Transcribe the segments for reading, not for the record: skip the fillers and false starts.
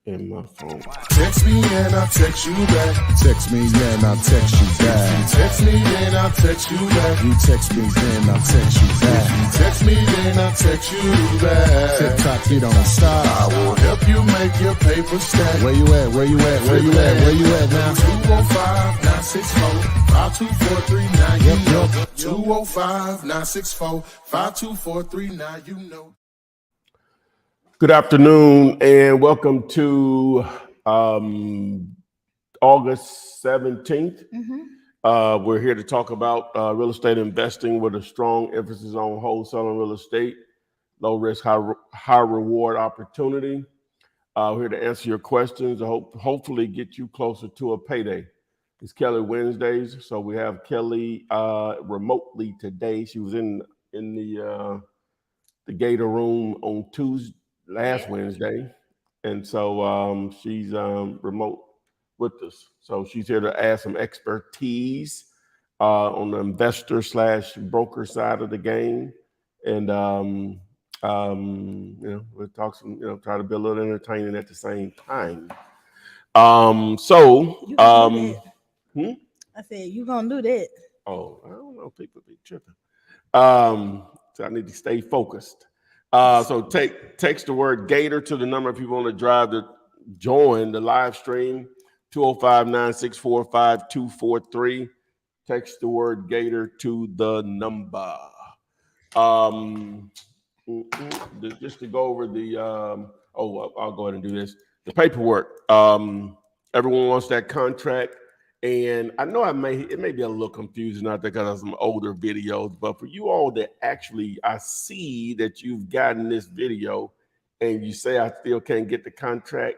in my phone. Text me and I'll text you back. Text me and I'll text you back. Text me and I'll text you back. You text me then I'll text you back. Text me then I'll text you back. TikTok, you don't stop. I will help you make your paper stack. Where you at? Where you at? Where you at? Where you at now? 205-964-5243. You know. 205-964-5243. You know. Good afternoon and welcome to August 17th. We're here to talk about real estate investing with a strong emphasis on wholesaling real estate, low risk, high reward opportunity. We're here to answer your questions and hopefully get you closer to a payday. It's Kelly Wednesdays, so we have Kelly remotely today. She was in the Gator room on last Wednesday, and so she's remote with us. So she's here to add some expertise on the investor / broker side of the game, and we'll talk some, try to be a little entertaining at the same time. I said you gonna do that. Oh, I don't know. People be tripping. So I need to stay focused. So text the word Gator to the number if you want to drive to join the live stream, 205-964-5243. Text the word Gator to the number. Just to go over the, I'll go ahead and do this. The paperwork. Everyone wants that contract. And I know it may be a little confusing out there because of some older videos, but for you all that actually, I see that you've gotten this video and you say, I still can't get the contract.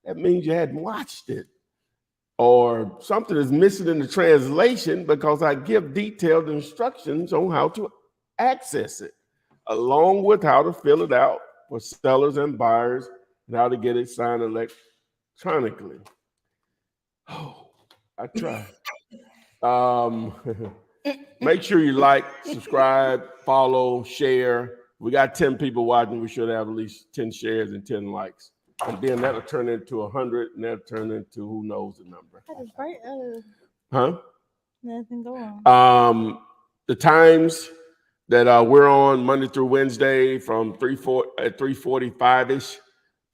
That means you hadn't watched it. Or something is missing in the translation because I give detailed instructions on how to access it, along with how to fill it out for sellers and buyers and how to get it signed electronically. Oh, I try. Make sure you like, subscribe, follow, share. We got 10 people watching. We should have at least 10 shares and 10 likes. And then that'll turn into 100, and that'll turn into who knows the number. That is right. Nothing going on. The times that we're on Monday through Wednesday from 3:45-ish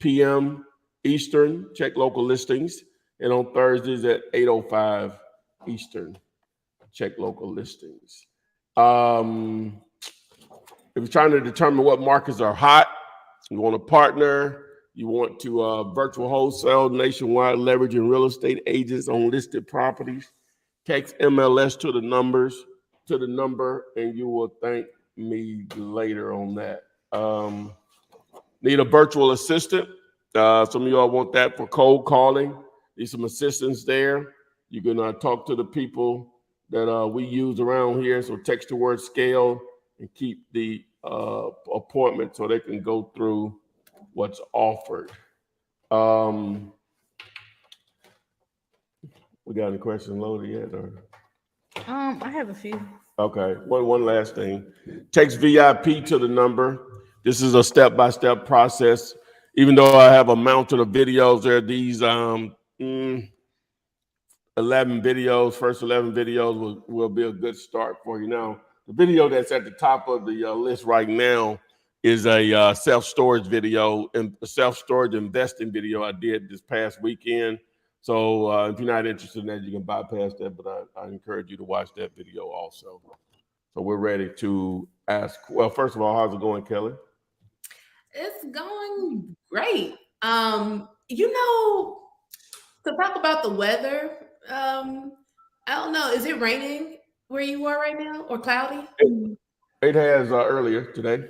p.m. Eastern. Check local listings. And on Thursdays at 8:05 Eastern, check local listings. If you're trying to determine what markets are hot, you want to partner, you want to virtual wholesale nationwide, leveraging real estate agents on listed properties, text MLS to the number, and you will thank me later on that. Need a virtual assistant. Some of y'all want that for cold calling. Need some assistance there. You can talk to the people that we use around here. So text the word scale and keep the appointment so they can go through what's offered. We got any questions loaded yet? Or? I have a few. Okay. One last thing. Text VIP to the number. This is a step-by-step process. Even though I have a mountain of videos, there are these 11 videos. First 11 videos will be a good start for you. Now, the video that's at the top of the list right now is a self-storage video and self-storage investing video I did this past weekend. So if you're not interested in that, you can bypass that, but I encourage you to watch that video also. So we're ready to ask. Well, first of all, how's it going, Kelly? It's going great. To talk about the weather, I don't know. Is it raining where you are right now or cloudy? It has earlier today.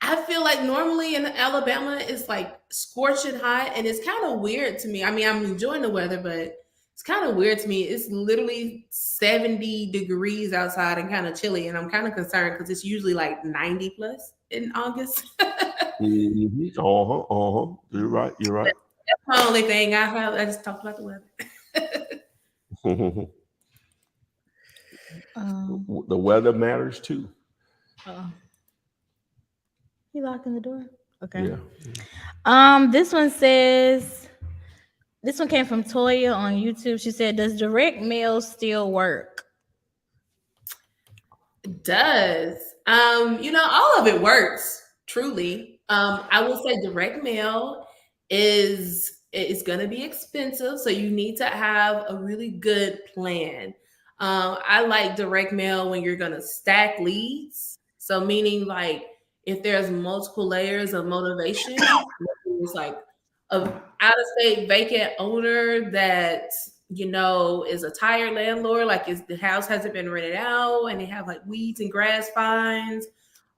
I feel like normally in Alabama, it's like scorching hot, and it's kind of weird to me. I mean, I'm enjoying the weather, but it's kind of weird to me. It's literally 70 degrees outside and kind of chilly, and I'm kind of concerned because it's usually like 90 plus in August. Mm-hmm. You're right. That's the only thing I have. I just talked about the weather. The weather matters too. You locking the door? Okay. Yeah. This one says, this one came from Toya on YouTube. She said, "Does direct mail still work?" It does. All of it works, truly. I will say direct mail is gonna be expensive, so you need to have a really good plan. I like direct mail when you're gonna stack leads. So meaning like if there's multiple layers of motivation, it's like a out of state vacant owner that is a tired landlord, like is the house hasn't been rented out and they have like weeds and grass vines,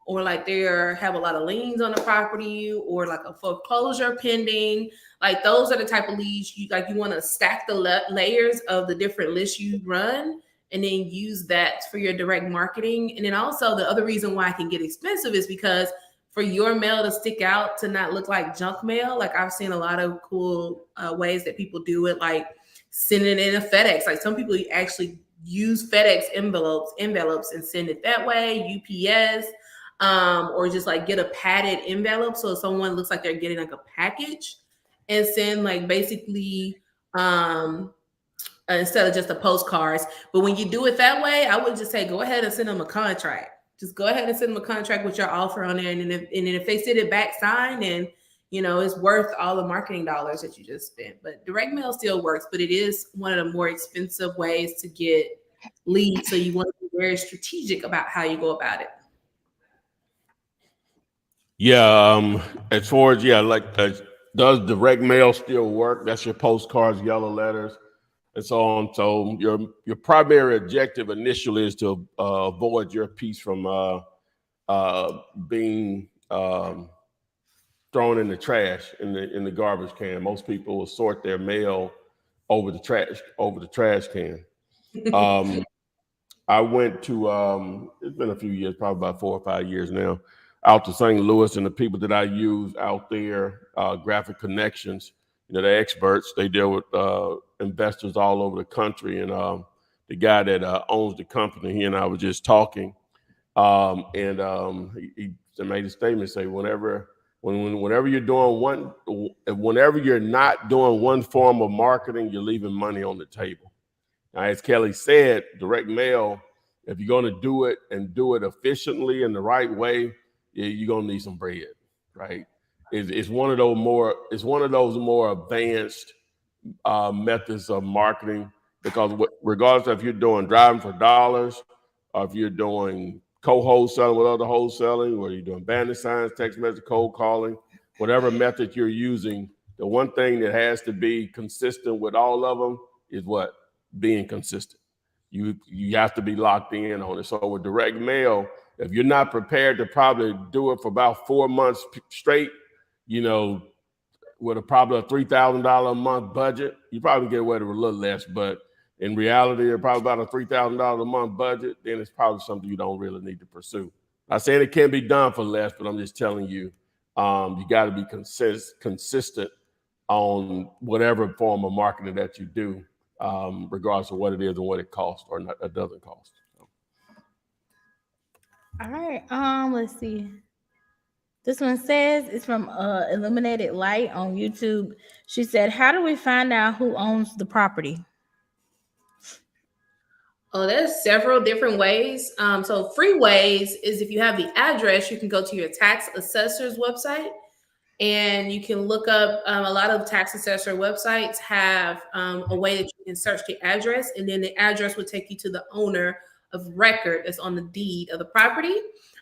or like they have a lot of liens on the property, or like a foreclosure pending. Like those are the type of leads you want to stack the layers of the different lists you run, and then use that for your direct marketing. And then also the other reason why it can get expensive is because for your mail to stick out, to not look like junk mail, like I've seen a lot of cool ways that people do it, like sending it in a FedEx. Like some people actually use FedEx envelopes and send it that way, UPS, or just like get a padded envelope so someone looks like they're getting like a package, and send like basically instead of just the postcards. But when you do it that way, I would just say go ahead and send them a contract. Just go ahead and send them a contract with your offer on there, and then if they send it back signed, and it's worth all the marketing dollars that you just spent. But direct mail still works, but it is one of the more expensive ways to get leads. So you want to be very strategic about how you go about it. Yeah, as far as does direct mail still work? That's your postcards, yellow letters, and so on. So your primary objective initially is to avoid your piece from being thrown in the trash, in the garbage can. Most people will sort their mail over the trash can. I went to it's been a few years, probably about 4 or 5 years now, out to St. Louis, and the people that I use out there, Graphic Connections, they're experts. They deal with investors all over the country, and the guy that owns the company, he and I were just talking, and he made a statement, say whenever you're doing whenever you're not doing one form of marketing, you're leaving money on the table. Now, as Kelly said, direct mail, if you're going to do it and do it efficiently in the right way, you're going to need some bread, right? It's one of those more advanced methods of marketing, because regardless of if you're doing driving for dollars, or if you're doing co-wholesaling with other wholesaling, or you're doing banner signs, text message, cold calling, whatever method you're using, the one thing that has to be consistent with all of them is what? Being consistent. You have to be locked in on it. So with direct mail, if you're not prepared to probably do it for about 4 months straight, with probably a $3,000 a month budget, you probably get away with a little less. But in reality, they're probably about a $3,000 a month budget. Then it's probably something you don't really need to pursue. I'm not saying it can be done for less, but I'm just telling you, you got to be consistent on whatever form of marketing that you do, regardless of what it is and what it costs or not, it doesn't cost. So. All right. Let's see. This one says, it's from Illuminated Light on YouTube. She said, "How do we find out who owns the property?" Oh, there's several different ways. So free ways is if you have the address, you can go to your tax assessor's website, and you can look up a lot of tax assessor websites have a way that you can search the address, and then the address will take you to the owner of record that's on the deed of the property.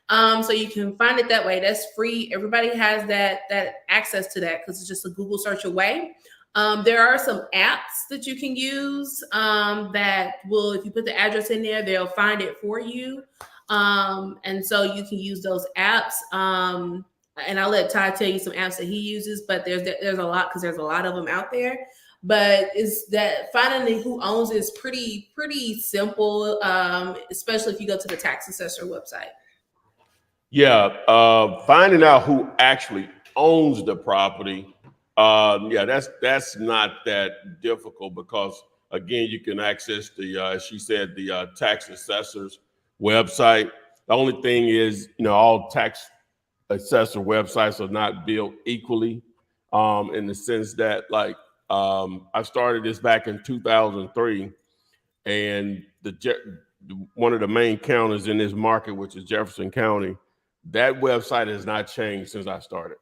So you can find it that way. That's free. Everybody has that access to that because it's just a Google search away. There are some apps that you can use that will, if you put the address in there, they'll find it for you. And so you can use those apps. And I'll let Ty tell you some apps that he uses, but there's a lot, because there's a lot of them out there. But is that finding who owns it is pretty simple, especially if you go to the tax assessor website. Yeah, finding out who actually owns the property, that's not that difficult, because again, you can access the she said the tax assessor's website. The only thing is, all tax assessor websites are not built equally. in the sense that like I started this back in 2003, and one of the main counties in this market, which is Jefferson County, that website has not changed since I started.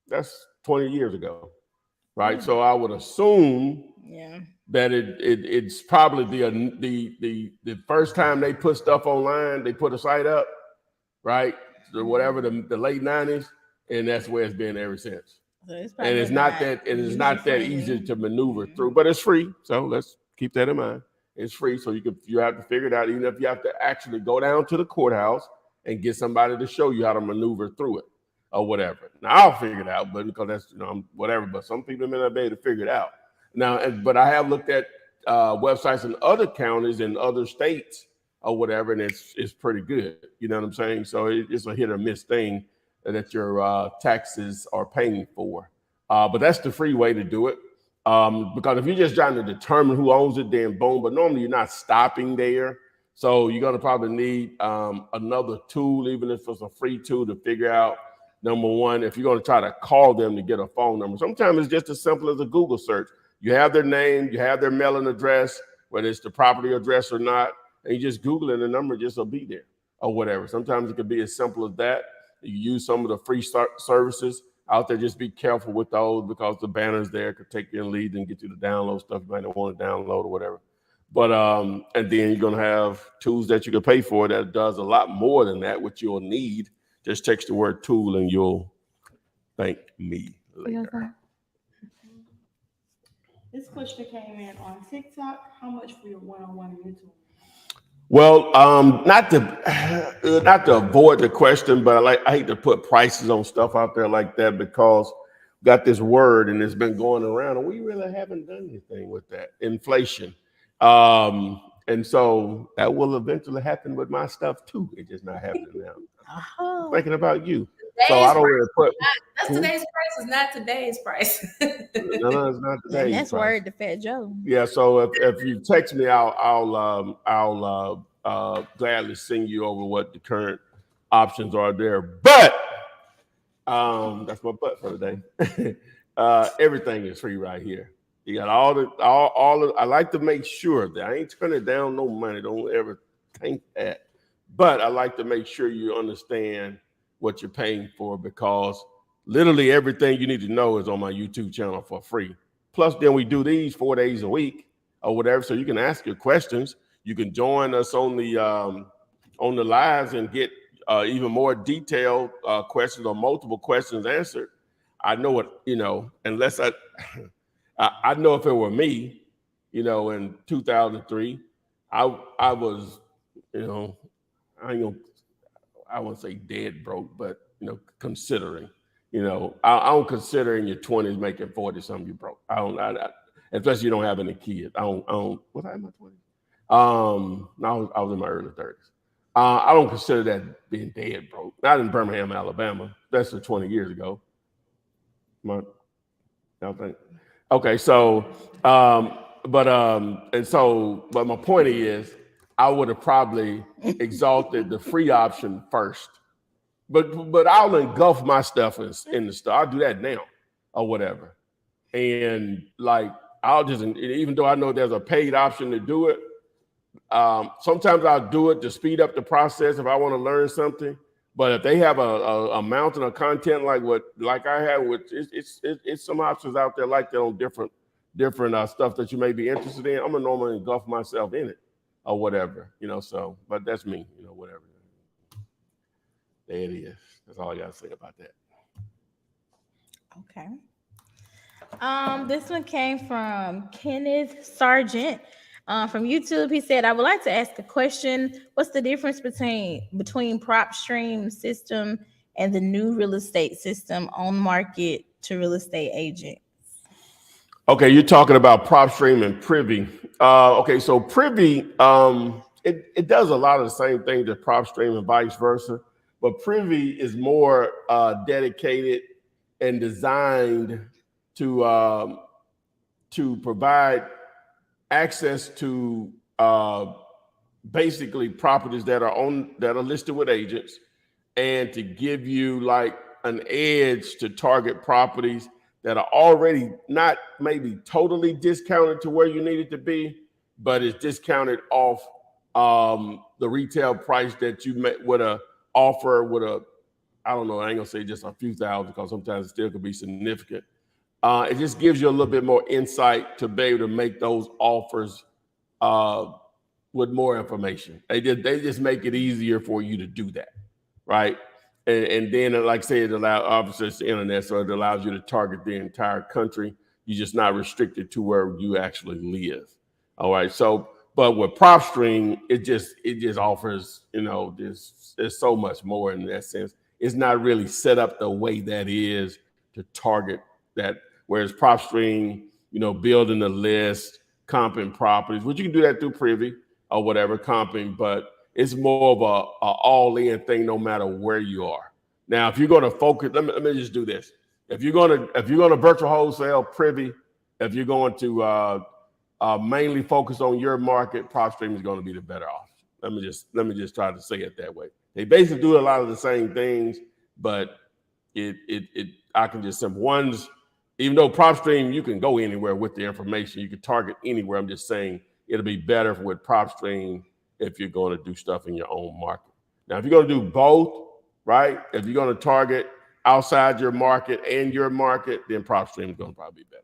That's 20 years ago, right? So I would assume that it's probably the first time they put stuff online, they put a site up, right? So whatever the late 90s, and that's where it's been ever since. So it's not that easy to maneuver through, but it's free. So let's keep that in mind. It's free, so you have to figure it out, even if you have to actually go down to the courthouse and get somebody to show you how to maneuver through it or whatever. Now I'll figure it out, but because that's whatever. But some people may not be able to figure it out. Now, but I have looked at websites in other counties and other states or whatever, and it's pretty good. You know what I'm saying? So it's a hit or miss thing that your taxes are paying for. But that's the free way to do it. Because if you're just trying to determine who owns it, then boom. But normally you're not stopping there. So you're going to probably need another tool, even if it's a free tool, to figure out, number one, if you're going to try to call them to get a phone number. Sometimes it's just as simple as a Google search. You have their name, you have their mailing address, whether it's the property address or not, and you just Google it and the number just will be there or whatever. Sometimes it could be as simple as that. You use some of the free services out there. Just be careful with those, because the banners there could take you and lead and get you to download stuff you might not want to download or whatever. But and then you're going to have tools that you can pay for that does a lot more than that, which you'll need. Just text the word tool and you'll thank me later. This question came in on TikTok. How much for your one-on-one YouTube? Well, not to avoid the question, but I hate to put prices on stuff out there like that, because we got this word and it's been going around and we really haven't done anything with that. Inflation. And so that will eventually happen with my stuff too. It's just not happening now. Thinking about you. So I don't really put. That's today's price. Is not today's price. No, it's not today's price. That's word to Fat Joe. Yeah. So if you text me, I'll gladly send you over what the current options are there. But that's my butt for today. Everything is free right here. You got all. I like to make sure that I ain't turning down no money. Don't ever think that. But I like to make sure you understand what you're paying for, because literally everything you need to know is on my YouTube channel for free. Plus, then we do these 4 days a week or whatever, so you can ask your questions. You can join us on the lives and get even more detailed questions or multiple questions answered. I know it, unless I know if it were me, in 2003, I was, I won't say dead broke, but considering, I don't consider in your 20s making 40 something you broke. I don't, especially you don't have any kids. I don't. Was I in my 20s? No, I was in my early 30s. I don't consider that being dead broke. Not in Birmingham, Alabama. That's 20 years ago. Y'all think? Okay, so, but my point is, I would have probably exalted the free option first, but I'll engulf my stuff in the store. I'll do that now or whatever, and like I'll just, even though I know there's a paid option to do it, sometimes I'll do it to speed up the process if I want to learn something. But if they have a mountain of content like I have, which it's some options out there like that on different stuff that you may be interested in, I'm gonna normally engulf myself in it or whatever, So, but that's me, whatever. There it is. That's all I gotta say about that. Okay. This one came from Kenneth Sargent. From YouTube, he said, I would like to ask a question. What's the difference between prop stream system and the new real estate system on market to real estate agents? Okay, you're talking about prop stream and privy. Okay, so privy, it does a lot of the same things as prop stream and vice versa, but privy is more dedicated and designed to provide access to basically properties that are listed with agents, and to give you like an edge to target properties that are already not maybe totally discounted to where you need it to be, but it's discounted off the retail price that you met with a offer with a, I don't know, I ain't gonna say just a few thousand because sometimes it still could be significant. It just gives you a little bit more insight to be able to make those offers with more information. They just make it easier for you to do that, right? And then, like I said, it allows, obviously it's the internet, so it allows you to target the entire country. You're just not restricted to where you actually live. All right. So, but with PropStream, it just offers, there's so much more in that sense. It's not really set up the way that is to target that. Whereas PropStream, building a list, comping properties, which you can do that through Privy or whatever, comping, but it's more of a all-in thing no matter where you are. Now, if you're going to focus, let me just do this. If you're going to virtual wholesale, Privy, if you're going to mainly focus on your market, PropStream is going to be the better option. Let me just try to say it that way. They basically do a lot of the same things, but I can just simple ones. Even though PropStream, you can go anywhere with the information, you can target anywhere. I'm just saying it'll be better with PropStream if you're going to do stuff in your own market. Now, if you're going to do both, right? If you're going to target outside your market and your market, then PropStream is going to probably be better.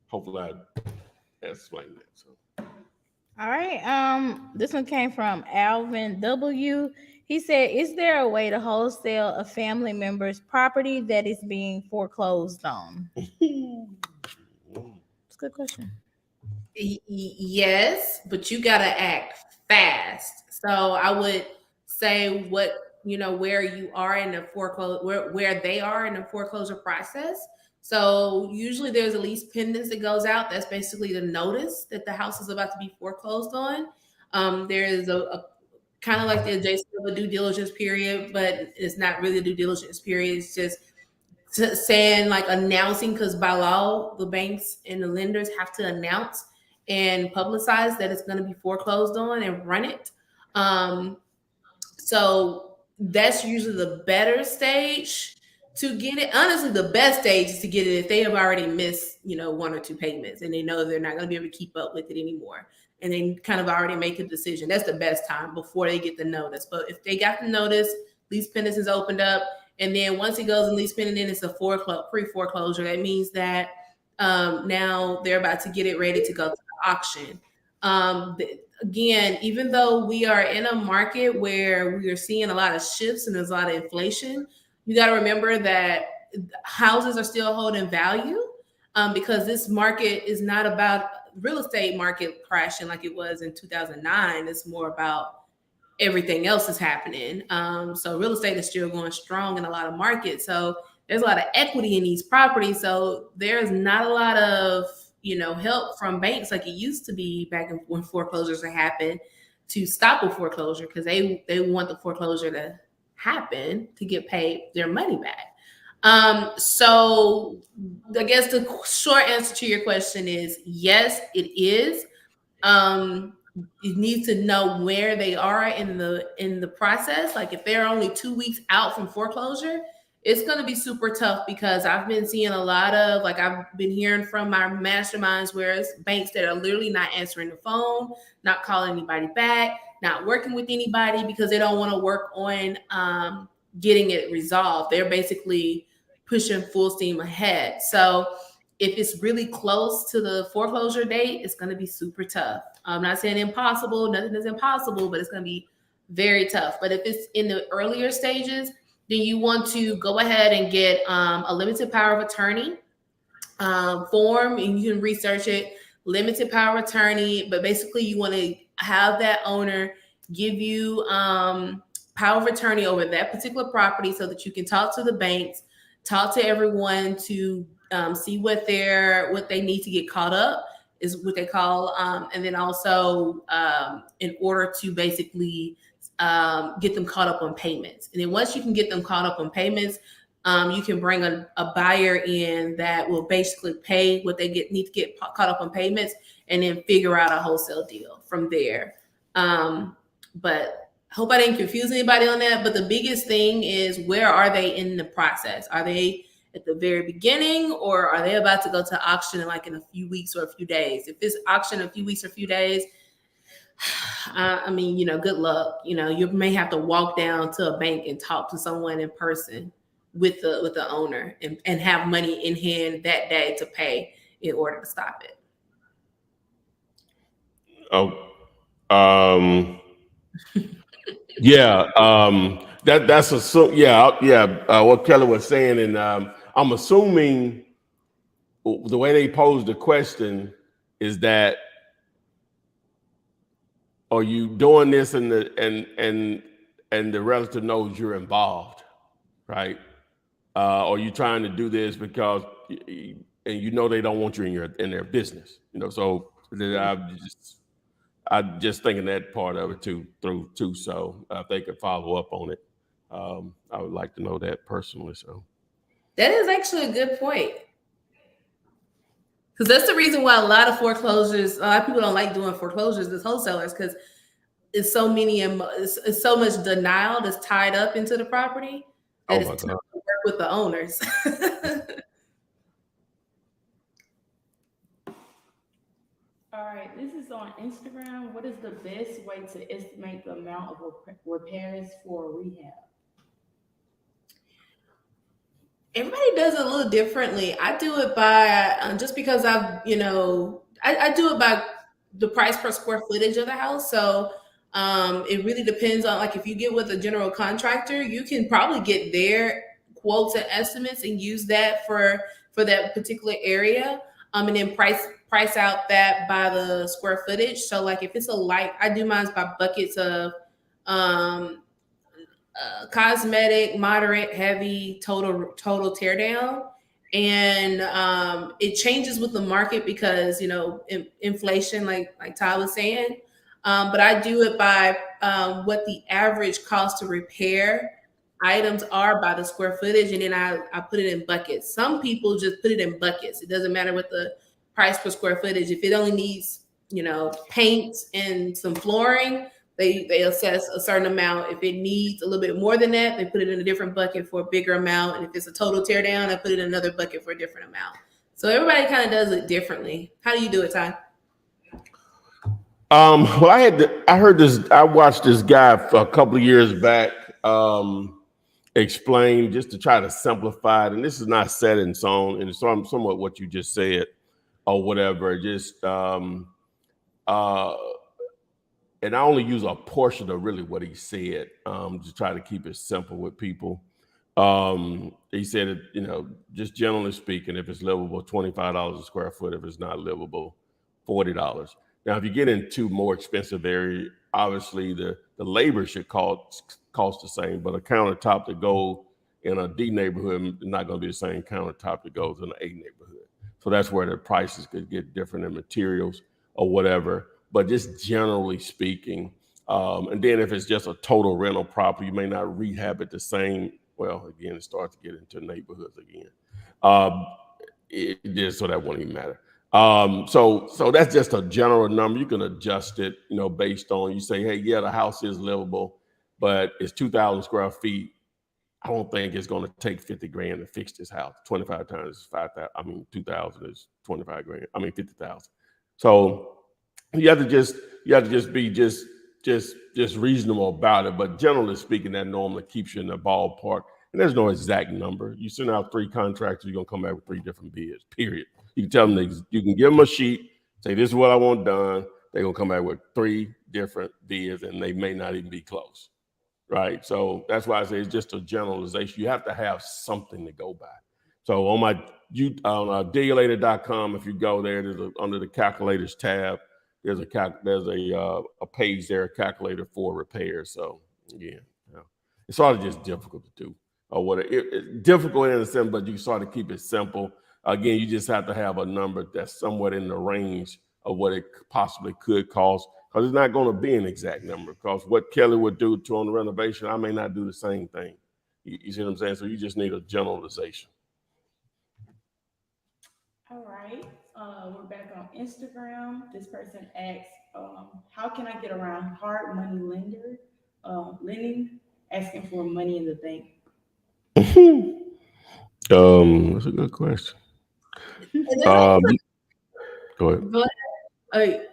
Hopefully I explained that. So. All right. This one came from Alvin W. He said, is there a way to wholesale a family member's property that is being foreclosed on? It's a good question. Yes, but you got to act fast. So I would say where you are in the foreclosure, where they are in the foreclosure process. So usually there's a lease pendants that goes out. That's basically the notice that the house is about to be foreclosed on. There is a kind of like the adjacent of a due diligence period, but it's not really a due diligence period. It's just saying, like, announcing, because by law, the banks and the lenders have to announce and publicize that it's going to be foreclosed on and run it. So that's usually the better stage to get it. Honestly, the best stage is to get it if they have already missed, one or two payments and they know they're not going to be able to keep up with it anymore. And they kind of already make a decision. That's the best time before they get the notice. But if they got the notice, lease pendants is opened up, and then once it goes in lease pendant, then it's a pre-foreclosure. That means that now they're about to get it ready to go to the auction. Again, even though we are in a market where we are seeing a lot of shifts and there's a lot of inflation, you got to remember that houses are still holding value because this market is not about real estate market crashing like it was in 2009. It's more about everything else is happening. So real estate is still going strong in a lot of markets. So there's a lot of equity in these properties. So there's not a lot of, help from banks like it used to be back when foreclosures happen to stop a foreclosure, because they want the foreclosure to happen to get paid their money back. So I guess the short answer to your question is yes, it is. You need to know where they are in the process. Like if they're only 2 weeks out from foreclosure, it's going to be super tough, because I've been seeing a lot of, I've been hearing from my masterminds where it's banks that are literally not answering the phone, not calling anybody back, not working with anybody because they don't want to work on getting it resolved. They're basically pushing full steam ahead. So if it's really close to the foreclosure date, it's going to be super tough. I'm not saying impossible. Nothing is impossible, but it's going to be very tough. But if it's in the earlier stages, then you want to go ahead and get a limited power of attorney form, and you can research it. Limited power of attorney, but basically you want to have that owner give you power of attorney over that particular property so that you can talk to the banks, talk to everyone to see what they need to get caught up is what they call, and then also in order to basically get them caught up on payments. And then once you can get them caught up on payments, you can bring a buyer in that will basically pay what they need to get caught up on payments, and then figure out a wholesale deal from there. But I hope I didn't confuse anybody on that. But the biggest thing is, where are they in the process? Are they at the very beginning, or are they about to go to auction in like in a few weeks or a few days? If it's auction in a few weeks or a few days, I mean, good luck. You may have to walk down to a bank and talk to someone in person with the owner and have money in hand that day to pay in order to stop it. Oh, yeah. That's what Kelly was saying, and I'm assuming the way they posed the question is that, are you doing this and the relative knows you're involved, right? Or you trying to do this because they don't want you in their business, So I'm just thinking that part of it too. So if they could follow up on it, I would like to know that personally. So that is actually a good point, because that's the reason why a lot of people don't like doing foreclosures as wholesalers, because it's so much denial that's tied up into the property that it's tough to work with the owners. All right, this is on Instagram. What is the best way to estimate the amount of repairs for rehab? Everybody does it a little differently. I do it by just because I do it by the price per square footage of the house. So it really depends on, like, if you get with a general contractor, you can probably get their quotes and estimates and use that for that particular area, and then price out that by the square footage. So like if it's I do mine by buckets of cosmetic, moderate, heavy, total tear down. And it changes with the market because inflation, like Ty was saying. But I do it by what the average cost to repair items are by the square footage, and then I put it in buckets. Some people just put it in buckets. It doesn't matter what the price per square footage. If it only needs paint and some flooring, they assess a certain amount. If it needs a little bit more than that, they put it in a different bucket for a bigger amount. And if it's a total tear down, I put it in another bucket for a different amount. So everybody kind of does it differently. How do you do it, Ty? Well, I watched this guy for a couple of years back explain, just to try to simplify it. And this is not set in stone, and it's somewhat what you just said or whatever. Just and I only use a portion of really what he said to try to keep it simple with people. He said, just generally speaking, if it's livable, $25 a square foot. If it's not livable, $40. Now, if you get into more expensive area, obviously the labor should cost the same, but a countertop that goes in a D neighborhood is not going to be the same countertop that goes in an A neighborhood. So that's where the prices could get different in materials or whatever. But just generally speaking, and then if it's just a total rental property, you may not rehab it the same. Well, again, it starts to get into neighborhoods again. So that won't even matter. So that's just a general number. You can adjust it, based on, you say, hey, yeah, the house is livable, but it's 2,000 square feet. I don't think it's going to take 50 grand to fix this house. 25 times 5,000. 2,000 is 25 grand. 50,000. So you have to just be just reasonable about it. But generally speaking, that normally keeps you in the ballpark. And there's no exact number. You send out 3 contractors, you're gonna come back with 3 different bids. Period. You can tell them you can give them a sheet, say this is what I want done. They're gonna come back with 3 different bids, and they may not even be close. Right. So that's why I say it's just a generalization. You have to have something to go by. So on dealator.com, if you go there, under the calculators tab, there's a page there, a calculator for repairs. So yeah, it's sort of just difficult to do, or it's difficult in a sense, but you sort of keep it simple. Again, you just have to have a number that's somewhat in the range of what it possibly could cost, because it's not going to be an exact number. Because what Kelly would do on the renovation, I may not do the same thing. You see what I'm saying? So you just need a generalization. All right. We're back on Instagram. This person asks, how can I get around hard money lending, asking for money in the bank? That's a good question. And there's Go ahead. Go ahead.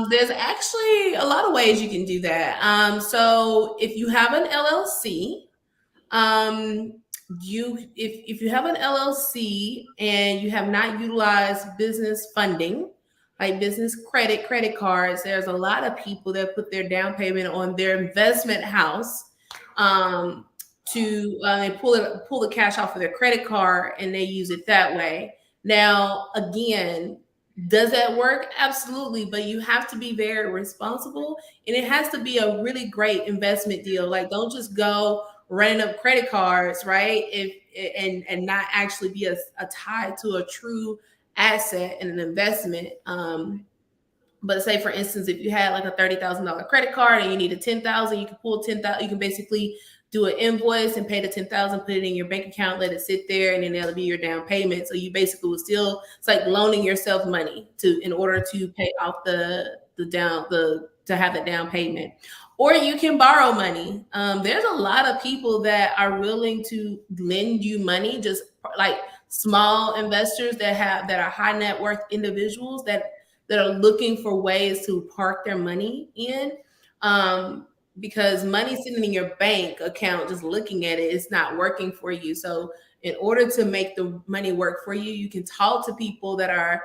There's actually a lot of ways you can do that. So if you have an LLC, if you have an LLC and you have not utilized business funding, like business credit cards, there's a lot of people that put their down payment on their investment house to they pull the cash off of their credit card and they use it that way. Now, again, does that work? Absolutely, but you have to be very responsible, and it has to be a really great investment deal. Like, don't just go running up credit cards, right? And not actually be a tie to a true asset and an investment. But say, for instance, if you had like a $30,000 credit card and you needed 10,000, you can pull 10,000. You can basically do an invoice and pay the 10,000, put it in your bank account, let it sit there, and then that'll be your down payment. So you basically will still, it's like loaning yourself money in order to pay off to have the down payment. Or you can borrow money. There's a lot of people that are willing to lend you money, just like small investors that are high net worth individuals that are looking for ways to park their money in. Because money sitting in your bank account, just looking at it, it's not working for you. So in order to make the money work for you, you can talk to people that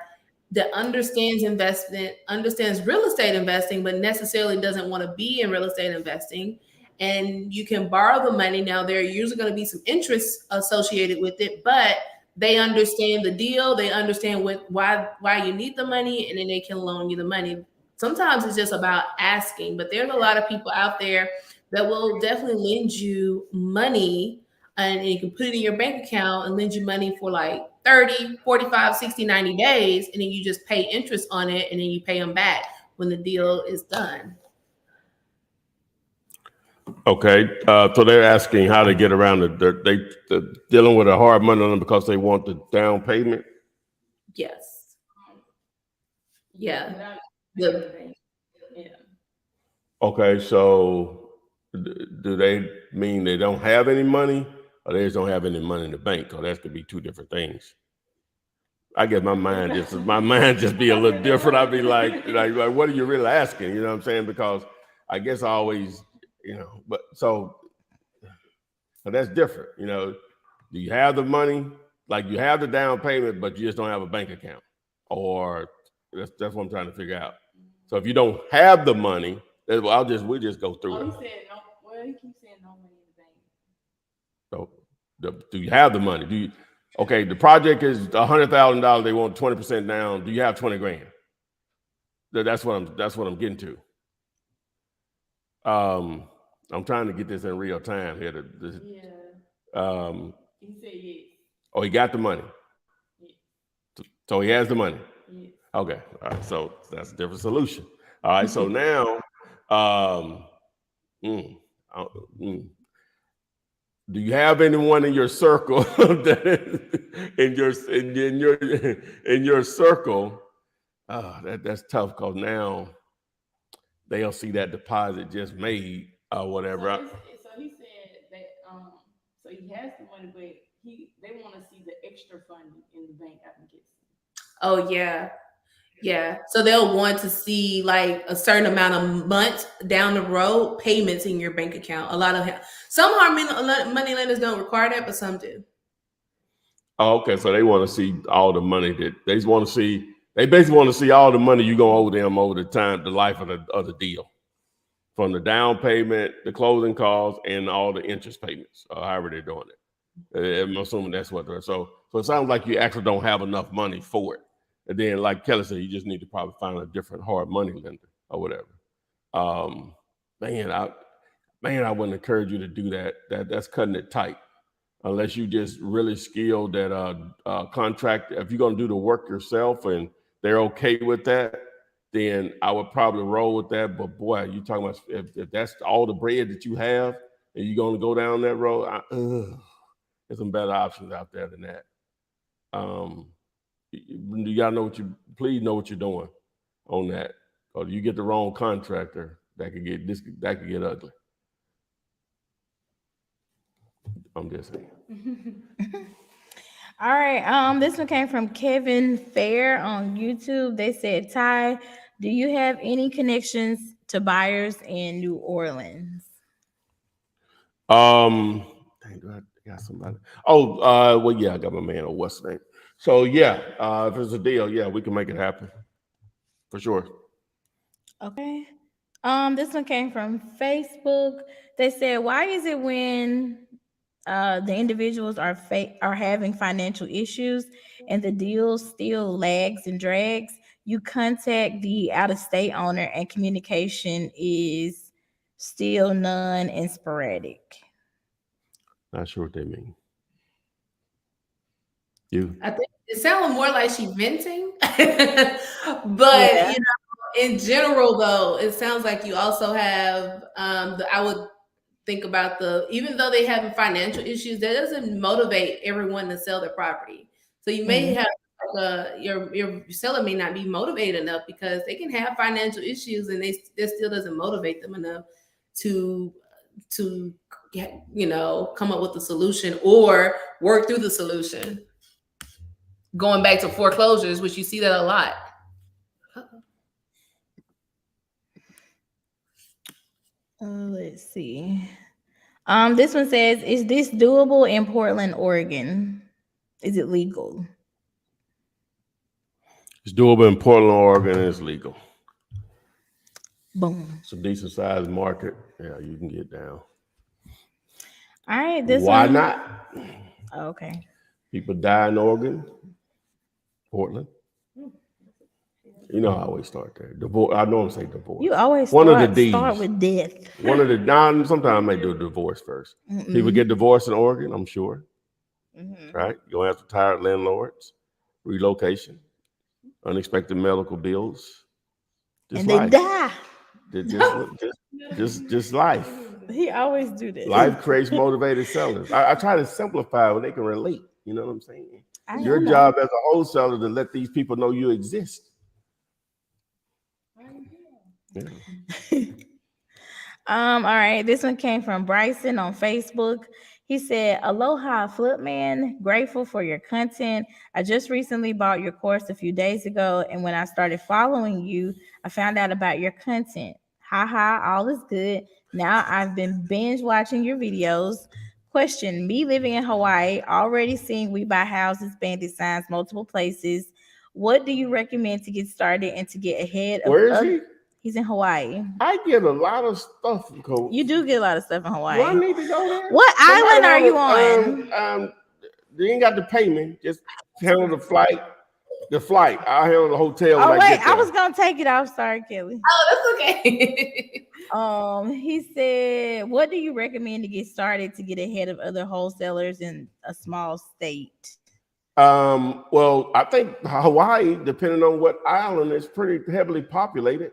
understands investment, understands real estate investing, but necessarily doesn't want to be in real estate investing. And you can borrow the money. Now, there are usually going to be some interest associated with it, but they understand the deal. They understand why you need the money, and then they can loan you the money. Sometimes it's just about asking, but there's a lot of people out there that will definitely lend you money, and you can put it in your bank account and lend you money for like 30, 45, 60, 90 days, and then you just pay interest on it, and then you pay them back when the deal is done. Okay, so they're asking how to get around they're dealing with a hard money on them because they want the down payment. Yes. Yeah. Yeah. Okay, so do they mean they don't have any money, or they just don't have any money in the bank? Or that could be two different things. I guess my mind just be a little different. I'd be like, what are you really asking? You know what I'm saying? Because I guess I always, but that's different. Do you have the money? Like, you have the down payment, but you just don't have a bank account, or that's what I'm trying to figure out. So if you don't have the money, we'll just go through it. He said no. Well, he keeps saying no money in the bank. So do you have the money? Okay, the project is $100,000. They want 20% down. Do you have 20 grand? That's what I'm getting to. I'm trying to get this in real time here. He said yes. Oh, he got the money. Yes. So he has the money. Yes. Okay. All right. So that's a different solution. All right. So now, do you have anyone in your circle in your circle? That's tough, because now they'll see that deposit just made or whatever. So he said that so he has the money, but they want to see the extra funding in the bank application. Oh yeah. Yeah. So they'll want to see like a certain amount of months down the road payments in your bank account. Some money lenders don't require that, but some do. Oh, okay. So they want to see all the money they basically want to see all the money you're gonna owe them over the life of the deal. From the down payment, the closing costs, and all the interest payments, or however they're doing it. I'm assuming that's what they're. So it sounds like you actually don't have enough money for it. And then, like Kelly said, you just need to probably find a different hard money lender or whatever. I wouldn't encourage you to do that. That's cutting it tight. Unless you just really skilled at contract. If you're gonna do the work yourself and they're okay with that, then I would probably roll with that. But boy, you talking about if that's all the bread that you have and you're gonna go down that road, there's some better options out there than that. You gotta please know what you're doing on that. Or you get the wrong contractor, that could get ugly. I'm just saying. All right. This one came from Kevin Fair on YouTube. They said, Ty, do you have any connections to buyers in New Orleans? Dang, do I got somebody? Oh, well, yeah, I got my man on what's his name. So yeah, if it's a deal, yeah, we can make it happen for sure. Okay. This one came from Facebook. They said, why is it when the individuals are having financial issues and the deal still lags and drags, you contact the out-of-state owner and communication is still none and sporadic? Not sure what they mean. You? I think it sounded more like she venting, but Yeah. you know, in general, though, it sounds like you also have. I would think about even though they have financial issues, that doesn't motivate everyone to sell their property. So you may have your seller may not be motivated enough because they can have financial issues and that still doesn't motivate them enough to come up with a solution or work through the solution. Going back to foreclosures, which you see that a lot. Let's see. This one says, is this doable in Portland, Oregon? Is it legal? It's doable in Portland, Oregon, and it's legal. Boom. It's a decent sized market. Yeah, you can get down. All right. This Why one. not? Okay. People die in Oregon, Portland. You know, I always start there. Divorce. I normally say divorce. You always one start, of the D's. Start with death. One of the sometimes they do a divorce first. People get divorced in Oregon, I'm sure. Right? You're gonna have retired landlords, relocation, unexpected medical bills. And they die. Just life. He always do this. Life creates motivated sellers. I try to simplify when they can relate. You know what I'm saying? Your know. job as a wholesaler to let these people know you exist. Yeah. All right. This one came from Bryson on Facebook. He said, Aloha, Flip Man. Grateful for your content. I just recently bought your course a few days ago, and when I started following you, I found out about your content. Haha, all is good. Now I've been binge watching your videos. Question, me living in Hawaii, already seeing We Buy Houses, bandit signs, multiple places. What do you recommend to get started and to get ahead of Where is he? He's in Hawaii. I get a lot of stuff, Coach. You do get a lot of stuff in Hawaii. Do I need to go there? What island are you on? You ain't got to pay me. Just handle the flight. I'll handle the hotel. Oh, when wait, I get there. I was gonna take it off. Sorry, Kelly. Oh, that's okay. He said, what do you recommend to get started to get ahead of other wholesalers in a small state? Well, I think Hawaii, depending on what island, is pretty heavily populated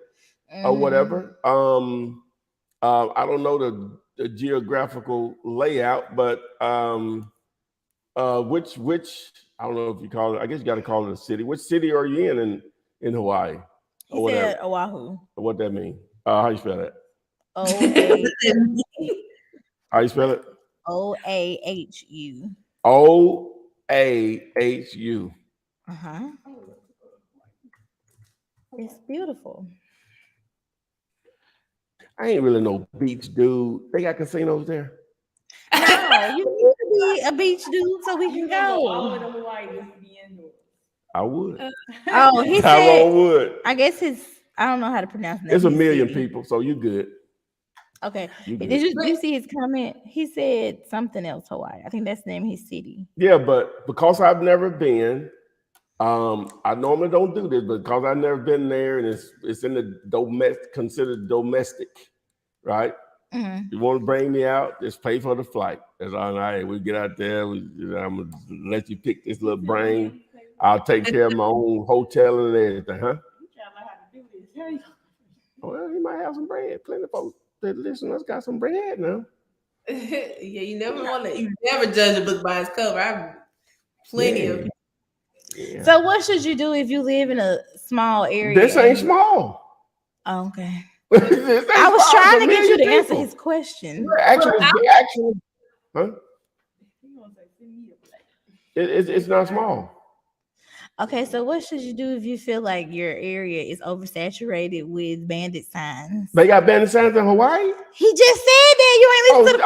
or whatever. I don't know the geographical layout, but which I don't know if you call it. I guess you got to call it a city. Which city are you in Hawaii? He said Oahu. What that mean? How you spell that? O-A. How you spell it? O-A-H-U. O-A-H-U. Uh-huh. It's beautiful. I ain't really no beach dude. They got casinos there. No, you need to be a beach dude so we can go. I would. Oh, he Tyrone said. would. I guess I don't know how to pronounce that. It's 1 million people, so you good. Okay. You good. Did you see his comment? He said something else, Hawaii. I think that's the name of his city. Yeah, but because I've never been, I normally don't do this, but because I've never been there and it's in the considered domestic, right? Mm-hmm. You want to bring me out, just pay for the flight. That's all right. We get out there. I'm going to let you pick this little brain. I'll take care of my own hotel and everything, huh? Well, you might have some bread. Plenty of folks that listen, us got some bread now. Yeah, you never judge a book by its cover. I've plenty of. Yeah. So what should you do if you live in a small area? This ain't small. Oh, okay. I was trying to get you to answer his question. Actually, huh? It's not small. Okay, so what should you do if you feel like your area is oversaturated with bandit signs? They got bandit signs in Hawaii. He just said that. You ain't listened to the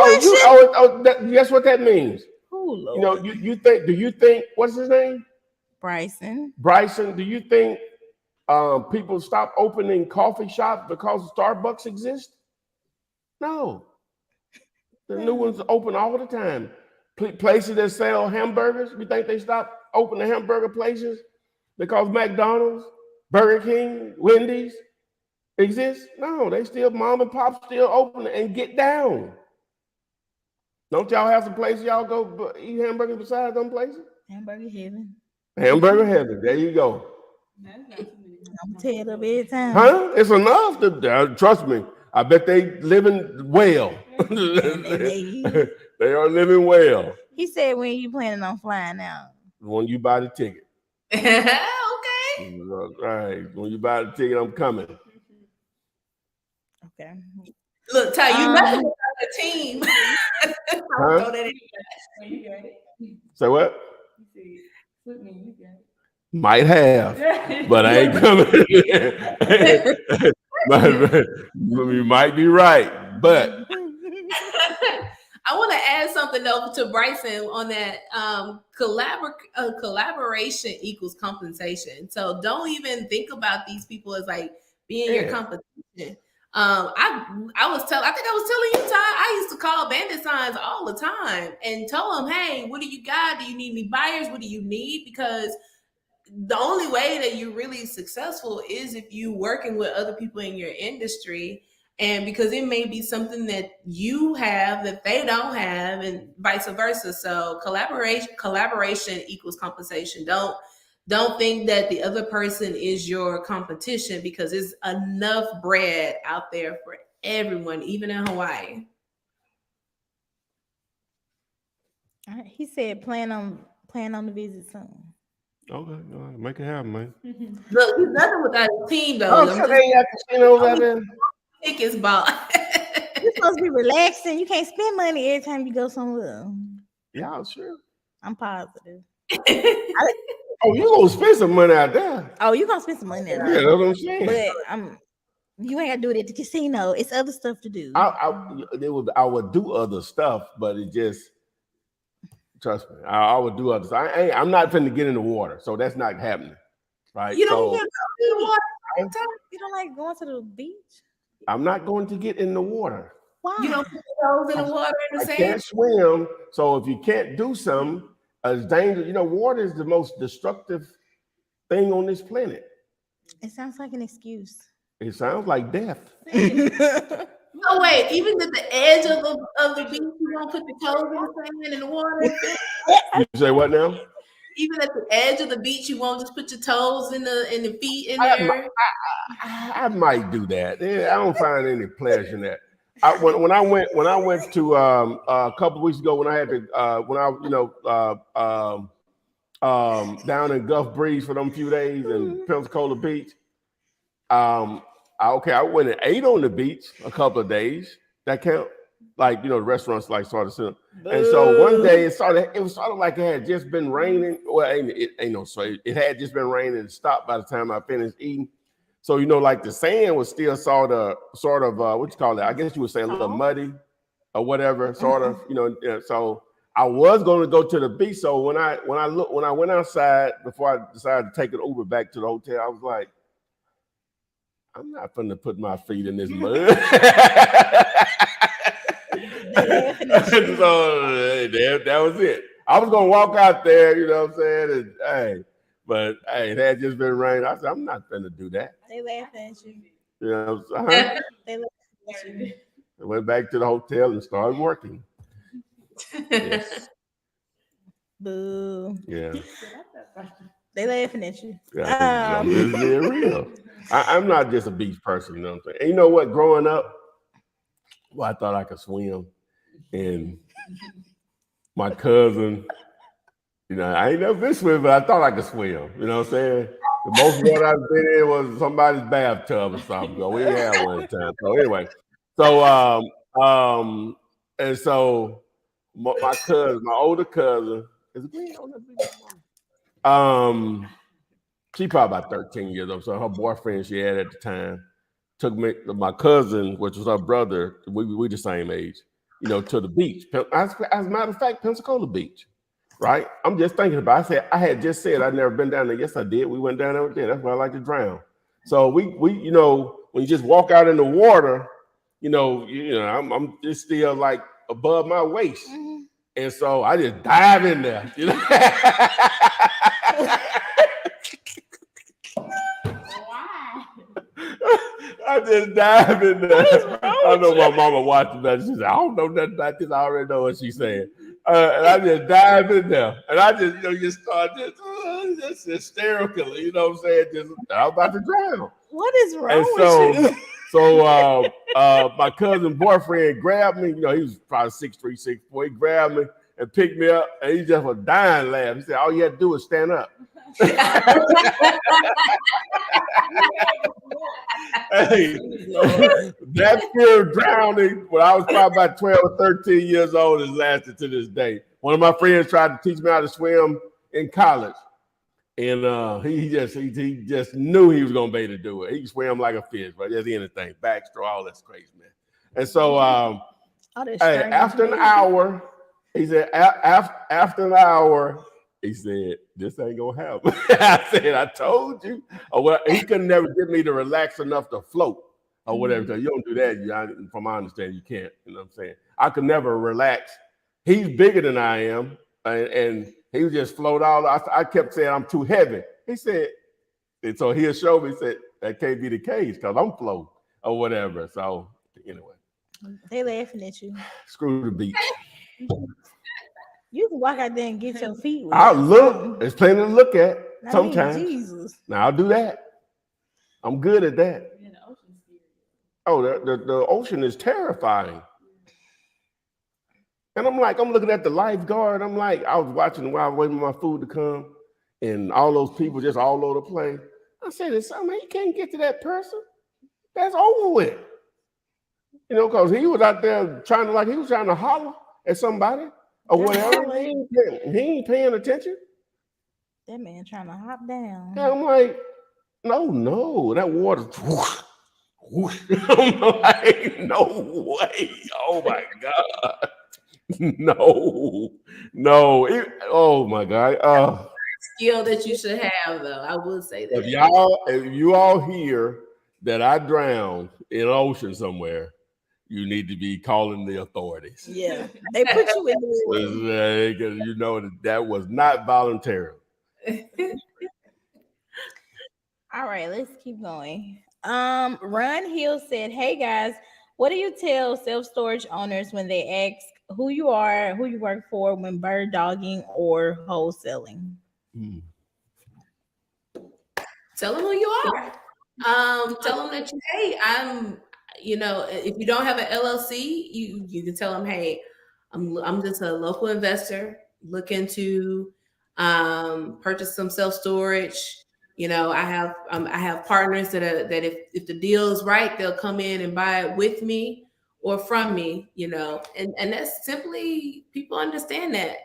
question. Guess what that means? Oh, Lord. You know, you think? Do you think? What's his name? Bryson. Bryson. Do you think people stop opening coffee shops because Starbucks exists? No. The new ones open all the time. Places that sell hamburgers. You think they stop opening hamburger places because McDonald's, Burger King, Wendy's exist? No, they still, mom and pop still open and get down. Don't y'all have some places y'all go eat hamburgers besides them places? Hamburger heaven. Hamburger heaven. There you go. I'm teared up every time. Huh? It's enough. Trust me. I bet they living well. They are living well. He said, when you planning on flying out? When you buy the ticket. Okay. All right. When you buy the ticket, I'm coming. Okay. Look, Ty, you messing with the team. Huh? Throw that in. You got it. Say what? You said, me, you got it. Might have, but I ain't coming. You might be right, but I want to add something though to Bryson on that. Collaboration equals compensation. So don't even think about these people as like being your competition. I think I was telling you, Ty, I used to call bandit signs all the time and tell them, hey, what do you got? Do you need any buyers? What do you need? Because the only way that you're really successful is if you working with other people in your industry, and because it may be something that you have that they don't have, and vice versa. So collaboration equals compensation. Don't think that the other person is your competition, because there's enough bread out there for everyone, even in Hawaii. All right. He said, plan on the visit soon. okay, make it happen, man. Look, he's nothing without a team though. Oh, so they got casinos out there. Tickets bought. You're supposed to be relaxing. You can't spend money every time you go somewhere. Yeah, sure. I'm positive. Oh, you gonna spend some money out there? Oh, you gonna spend some money there? Yeah, that's what I'm saying. But you ain't gotta do it at the casino. It's other stuff to do. I would do other stuff, but it just, trust me, I would do other stuff. I'm not finna get in the water, so that's not happening, right? You don't get in the water. You don't like going to the beach? I'm not going to get in the water. Why? You don't put your toes in the water in the I sand. can't swim, so if you can't do something, it's dangerous. You know, water is the most destructive thing on this planet. It sounds like an excuse. It sounds like death. No, wait, even at the edge of the beach, you won't put your toes in the sand in the water. You say what now? Even at the edge of the beach, you won't just put your toes in the feet in there. I might do that. I don't find any pleasure in that. When I went to a couple of weeks ago, when I had to down in Gulf Breeze for them few days in Pensacola Beach. I went and ate on the beach a couple of days. That count? Like, the restaurants like started to. And so one day it was sort of like it had just been raining. Well, it ain't no straight. It had just been raining and stopped by the time I finished eating. So, like the sand was still sort of what you call it? I guess you would say a little muddy or whatever, sort of, so I was going to go to the beach. So when I went outside before I decided to take an Uber back to the hotel, I was like, I'm not going to put my feet in this mud. So that was it. I was gonna walk out there, you know what I'm saying? And, but it had just been raining. I said, I'm not gonna do that. They laughing at you. You know, They laughing at you. I went back to the hotel and started working. Yes. Boo. Yeah. They laughing at you. Yeah, I'm just being real. I'm not just a beach person, you know what I'm saying? And you know what? Growing up, I thought I could swim. And my cousin, I ain't never been swimming, but I thought I could swim. You know what I'm saying? The most water I've been in was somebody's bathtub or something. So we ain't had one at a time. So anyway, and so my cousin, my older cousin, Is it green on that? She probably about 13 years old. So her boyfriend she had at the time took me, my cousin, which was her brother. We the same age, to the beach. As a matter of fact, Pensacola Beach, right? I'm just thinking about it. I had just said I'd never been down there. Yes, I did. We went down there. That's why I like to drown. So we when you just walk out in the water, I'm just still like above my waist. Mm-hmm. And so I just dive in there. I just dive in there. I know my mama watching that. She said, I don't know nothing about this. I already know what she's saying. And I just dive in there. And I just, just start just hysterical. You know what I'm saying? I'm about to drown. What is wrong with you? So my cousin boyfriend grabbed me. He was probably 6'3", 6'4". He grabbed me and picked me up. And he just was dying laughing. He said, all you had to do is stand up. Hey, that fear of drowning when I was probably about 12 or 13 years old has lasted to this day. One of my friends tried to teach me how to swim in college, and he just knew he was gonna be able to do it. He swam like a fish, but just anything, backstroke, all that's crazy, man. And so, after an hour, he said, after an hour. He said, this ain't gonna happen. I said, I told you. Or well, he could never get me to relax enough to float or whatever. So you don't do that. From my understanding, you can't. You know what I'm saying? I could never relax. He's bigger than I am. And he would just float all. I kept saying, I'm too heavy. He said, and so he'll show me, he said, that can't be the case because I'm floating or whatever. So anyway. They laughing at you. Screw the beach. You can walk out there and get your feet wet. I'll look. There's plenty to look at sometimes. Jesus. Now I'll do that. I'm good at that. Yeah, the ocean's scary. Oh, the ocean is terrifying. And I'm looking at the lifeguard. I'm like, I was watching while I was waiting for my food to come, and all those people just all over the place. I said, "It's something you can't get to that person. That's over with." Because he was out there trying to holler at somebody. Or whatever, he ain't paying attention. That man trying to hop down. Yeah, I'm like, no, that water's whoosh. I'm like, no way. Oh my God. No. Oh my God. Skill that you should have, though. I will say that. If you all hear that I drowned in an ocean somewhere, you need to be calling the authorities. Yeah, they put you in the because that was not voluntary. All right, let's keep going. Ron Hill said, "Hey guys, what do you tell self-storage owners when they ask who you are, who you work for, when bird dogging or wholesaling?" Tell them who you are. Tell them that I'm. If you don't have an LLC, you can tell them, hey, I'm just a local investor looking to purchase some self-storage. I have partners that if the deal is right, they'll come in and buy it with me or from me. And that's simply, people understand that.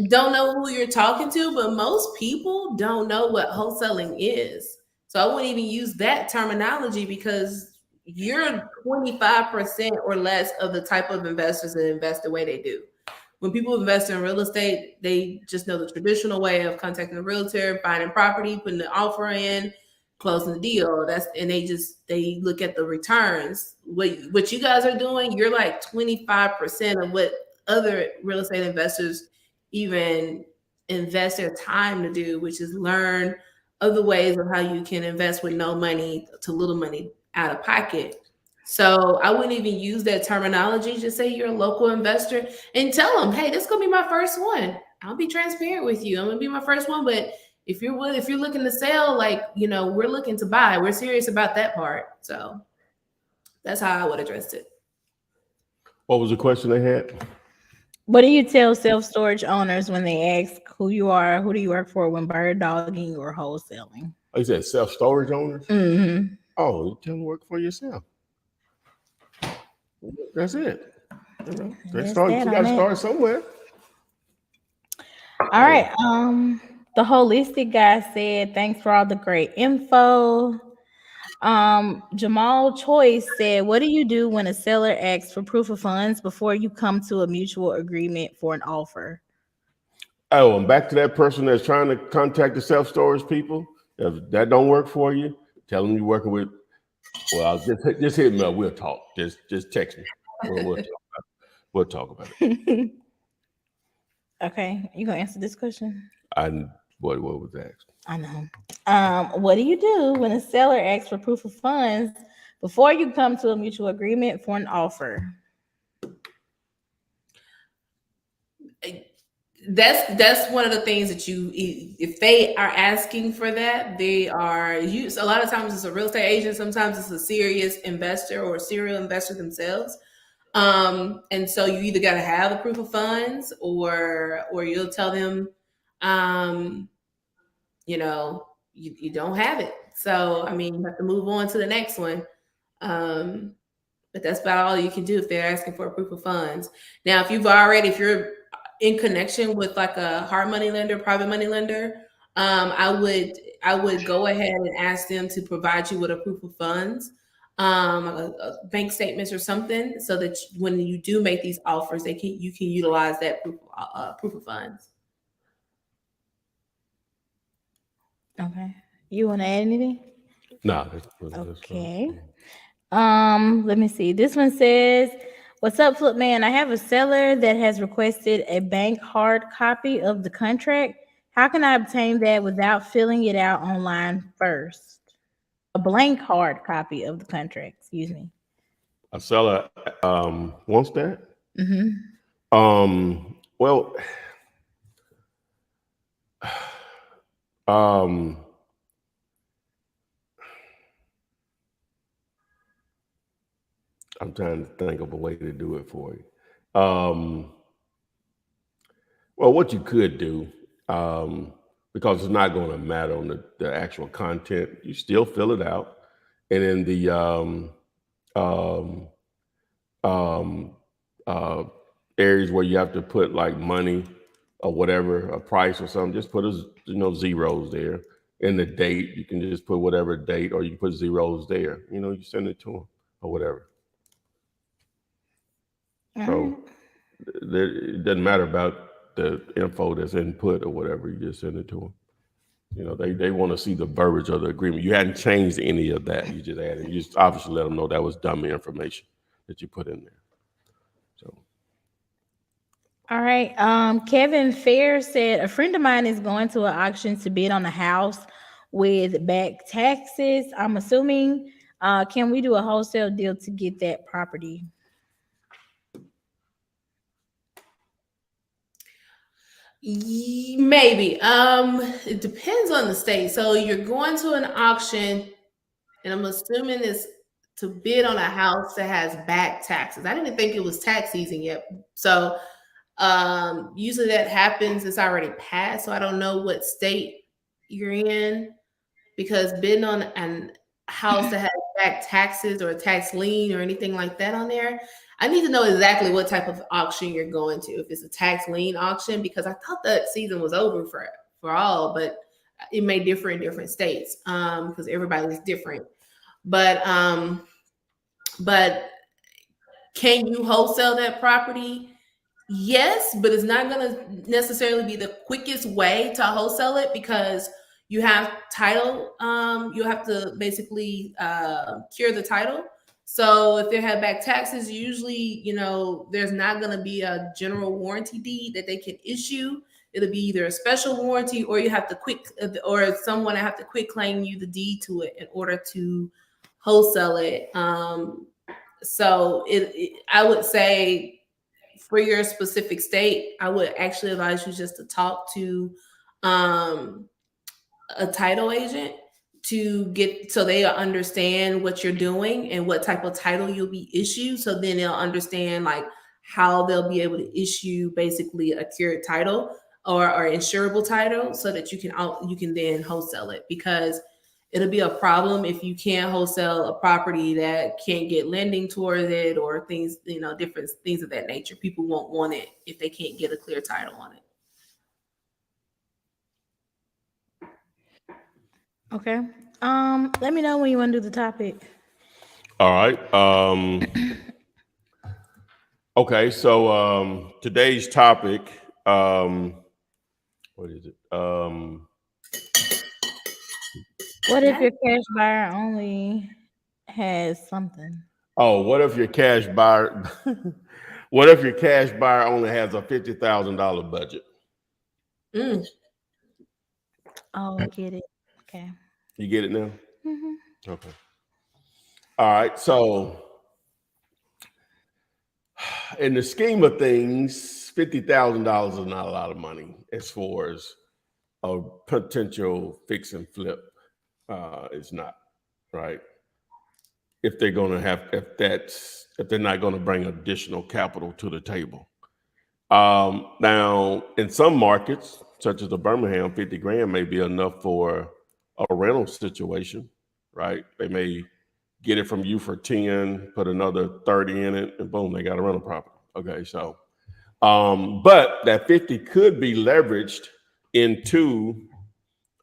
Don't know who you're talking to, but most people don't know what wholesaling is. So I wouldn't even use that terminology because you're 25% or less of the type of investors that invest the way they do. When people invest in real estate, they just know the traditional way of contacting a realtor, finding property, putting the offer in, closing the deal. They look at the returns. What you guys are doing, you're like 25% of what other real estate investors even invest their time to do, which is learn other ways of how you can invest with no money to little money out of pocket. So I wouldn't even use that terminology. Just say you're a local investor and tell them, hey, this is gonna be my first one. I'll be transparent with you. I'm gonna be my first one. But if you're looking to sell, we're looking to buy. We're serious about that part. So that's how I would address it. What was the question they had? What do you tell self-storage owners when they ask who you are, who do you work for, when bird dogging or wholesaling? Oh, you said self-storage owners? Mm-hmm. Oh, you tell them to work for yourself. That's it. You got to start somewhere. All right. The holistic guy said, thanks for all the great info. Jamal Choice said, what do you do when a seller asks for proof of funds before you come to a mutual agreement for an offer? Oh, and back to that person that's trying to contact the self-storage people. If that don't work for you, tell them you're working with. Well, I'll just hit me up. We'll talk. Just text me. We'll talk about it. Okay, you gonna answer this question? What was asked? I know. What do you do when a seller asks for proof of funds before you come to a mutual agreement for an offer? That's one of the things that if they are asking for that, they are used. A lot of times it's a real estate agent, sometimes it's a serious investor or a serial investor themselves. And so you either got to have a proof of funds or you'll tell them, you don't have it. So, I mean, you have to move on to the next one. But that's about all you can do if they're asking for a proof of funds. Now, if you're in connection with like a hard money lender, private money lender, I would go ahead and ask them to provide you with a proof of funds, a bank statements or something, so that when you do make these offers, you can utilize that proof of funds. Okay. You want to add anything? No. Okay. Let me see. This one says, what's up, Flip Man? I have a seller that has requested a bank hard copy of the contract. How can I obtain that without filling it out online first? A blank hard copy of the contract, excuse me. A seller wants that? Mm-hmm. Well, I'm trying to think of a way to do it for you. Well, what you could do, because it's not going to matter on the actual content, you still fill it out, and in the areas where you have to put like money or whatever, a price or something, just put zeros there. In the date, you can just put whatever date, or you can put zeros there. You send it to them or whatever. So it doesn't matter about the info that's input or whatever. You just send it to them. They want to see the verbiage of the agreement. You hadn't changed any of that. You just added. You just obviously let them know that was dummy information that you put in there. So. All right. Kevin Fair said a friend of mine is going to an auction to bid on a house with back taxes. I'm assuming. Can we do a wholesale deal to get that property? Maybe. It depends on the state. So you're going to an auction, and I'm assuming it's to bid on a house that has back taxes. I didn't think it was tax season yet. So usually that happens, it's already passed. So I don't know what state you're in, because bidding on a house that has back taxes or a tax lien or anything like that on there, I need to know exactly what type of auction you're going to. If it's a tax lien auction, because I thought that season was over for all, but it may differ in different states because everybody's different. But can you wholesale that property? Yes, but it's not going to necessarily be the quickest way to wholesale it, because you have title. You have to basically cure the title. So if they have back taxes, usually, there's not going to be a general warranty deed that they can issue. It'll be either a special warranty, or someone have to quit claim you the deed to it in order to wholesale it. So I would say, for your specific state, I would actually advise you just to talk to a title agent so they understand what you're doing and what type of title you'll be issued. So then they'll understand like how they'll be able to issue basically a cured title or insurable title, so that you can then wholesale it, because it'll be a problem if you can't wholesale a property that can't get lending towards it, or things, different things of that nature. People won't want it if they can't get a clear title on it. Okay. Let me know when you want to do the topic. All right. Okay. So today's topic, what is it? What if your cash buyer only has something? What if your cash buyer? What if your cash buyer only has a $50,000 budget? Mm. Oh, I get it. Okay. You get it now? Hmm. Okay. All right. So, in the scheme of things, $50,000 is not a lot of money as far as a potential fix and flip. It's not, right? If they're going to have, if they're not going to bring additional capital to the table. Now, in some markets, such as the Birmingham, 50 grand may be enough for a rental situation, right? They may get it from you for 10, put another 30 in it, and boom, they got a rental property. Okay, so, but that 50 could be leveraged into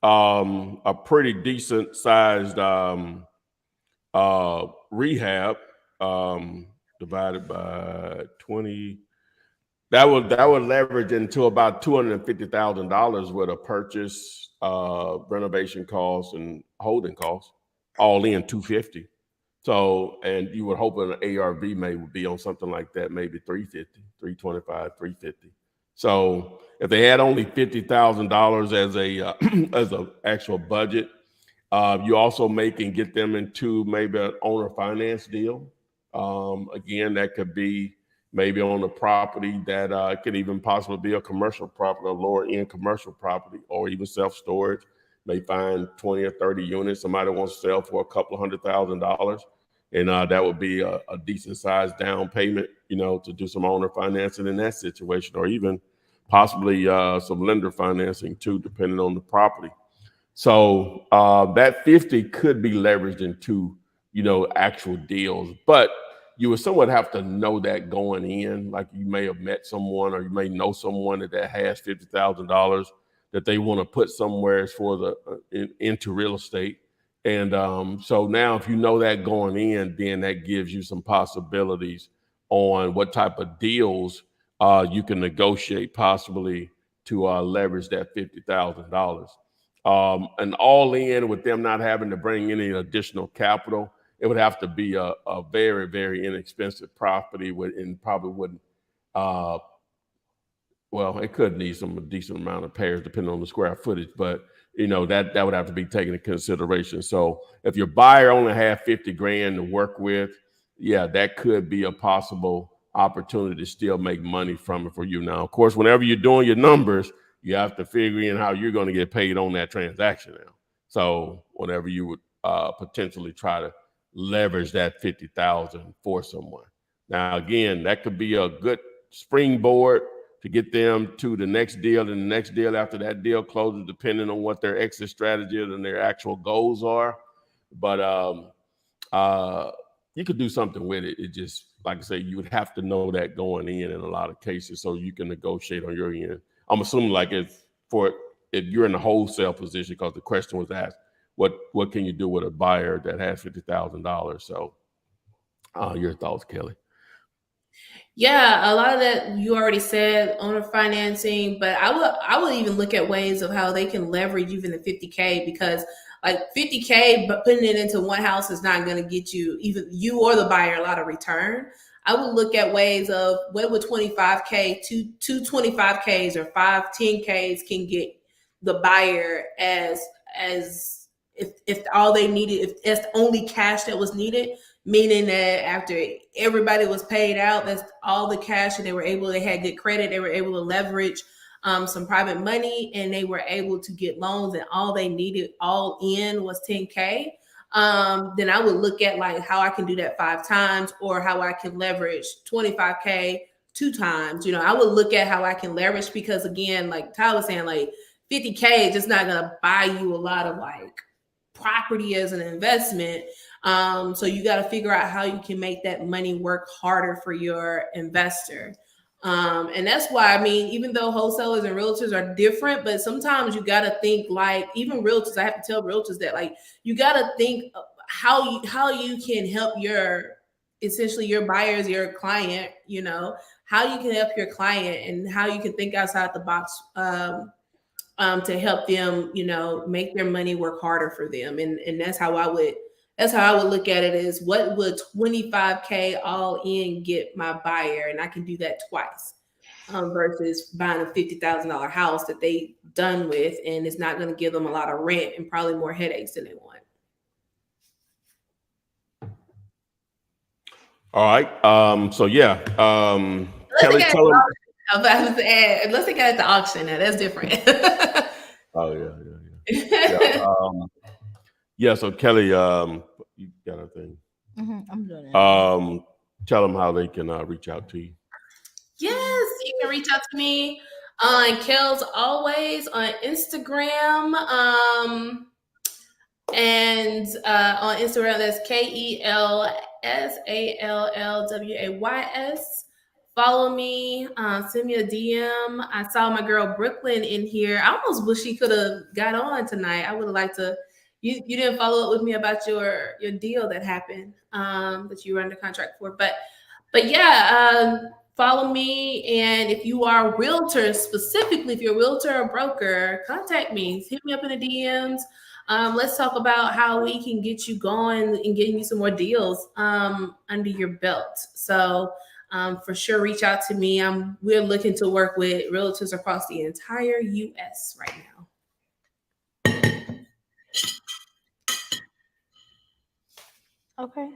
a pretty decent sized rehab divided by 20. That would leverage into about $250,000 worth of purchase, renovation costs, and holding costs, all in 250. So, and you would hope an ARV may be on something like that, maybe 350, 325, 350. So, if they had only $50,000 as a as a actual budget, you also can get them into maybe an owner finance deal. Again, that could be maybe on a property that could even possibly be a commercial property, a lower end commercial property, or even self storage. May find 20 or 30 units. Somebody wants to sell for a couple of $100,000, and that would be a decent sized down payment, to do some owner financing in that situation, or even possibly some lender financing too, depending on the property. So that 50 could be leveraged into, actual deals, but you would somewhat have to know that going in. Like, you may have met someone, or you may know someone that has $50,000 that they want to put somewhere as far as into real estate. And so now, if you know that going in, then that gives you some possibilities on what type of deals you can negotiate possibly to leverage that $50,000. And all in with them not having to bring any additional capital, it would have to be a very, very inexpensive property, and probably wouldn't. Uh, well, it could need some decent amount of repairs depending on the square footage, but that would have to be taken into consideration. So if your buyer only had 50 grand to work with, yeah, that could be a possible opportunity to still make money from it for you. Now, of course, whenever you're doing your numbers, you have to figure in how you're going to get paid on that transaction now. So whenever you would potentially try to leverage that 50,000 for someone. Now, again, that could be a good springboard to get them to the next deal, and the next deal after that deal closes, depending on what their exit strategy is and their actual goals are. But you could do something with it. It just, like I say, you would have to know that going in a lot of cases, so you can negotiate on your end. I'm assuming, like, if you're in the wholesale position, because the question was asked, what can you do with a buyer that has $50,000? So your thoughts, Kelly? Yeah, a lot of that you already said, owner financing, but I would even look at ways of how they can leverage even the 50K, because like 50K, but putting it into one house is not going to get you, even you or the buyer, a lot of return. I would look at ways of what would 25K, two 25Ks or 10Ks can get the buyer as if all they needed, if that's the only cash that was needed, meaning that after everybody was paid out, that's all the cash that they had good credit, they were able to leverage some private money, and they were able to get loans, and all they needed all in was 10K. Then I would look at like how I can do that 5 times, or how I can leverage 25K 2 times. I would look at how I can leverage, because again, like Tyler was saying, like 50K is just not gonna buy you a lot of like property as an investment. So you got to figure out how you can make that money work harder for your investor. And that's why, I mean, even though wholesalers and realtors are different, but sometimes you got to think like, even realtors, I have to tell realtors that like, you got to think how you can help essentially your buyers, your client, you know, how you can help your client and how you can think outside the box to help them, you know, make their money work harder for them. And that's how I would look at it, is what would 25K all in get my buyer? And I can do that twice versus buying a $50,000 house that they done with, and it's not going to give them a lot of rent and probably more headaches than they want. All right. So yeah. Kelly, tell them. Unless they got it at the auction, now that's different. Oh yeah. Yeah. So Kelly, you got a thing. I'm doing it. Tell them how they can reach out to you. Yes, you can reach out to me on Kels Always on Instagram. And on Instagram, that's KELSALLWAYS. Follow me, send me a DM. I saw my girl Brooklyn in here. I almost wish she could have got on tonight. I would have liked to. You didn't follow up with me about your deal that happened that you were under contract for. But yeah, follow me. And if you are a realtor, specifically if you're a realtor or broker, contact me. Hit me up in the DMs. Let's talk about how we can get you going and getting you some more deals under your belt. So for sure, reach out to me. We're looking to work with realtors across the entire U.S. right now. Okay.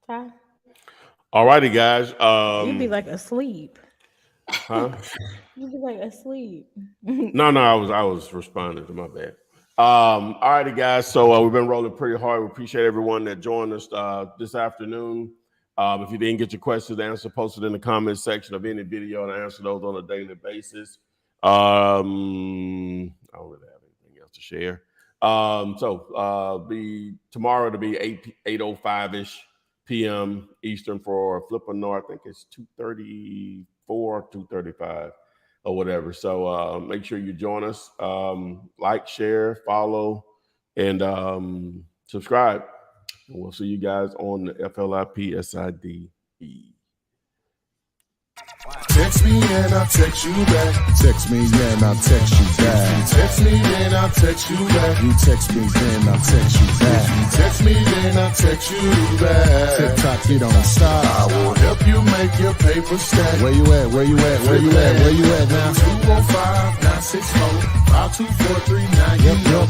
Ty. All righty, guys. You'd be like asleep. Huh? You'd be like asleep. No, I was responding to my bad. All righty, guys. So we've been rolling pretty hard. We appreciate everyone that joined us this afternoon. If you didn't get your questions answered, post it in the comment section of any video, and I answer those on a daily basis. I don't really have anything else to share. Tomorrow to be 8:05ish p.m. Eastern for Flipper North. I think it's 2:34, 2:35 or whatever. So make sure you join us. Like, share, follow, and subscribe. And we'll see you guys on the FLIPSIDE. Text me and I'll text you back. Text me, yeah, and I'll text you back. Text me and I'll text you back. You text me, then I'll text you back. Text me then I'll text you back. TikTok, you don't stop. I will help you make your paper stack. Where you at? Where you at? Where you at? Where you at now? 205-964-5243. Now you know.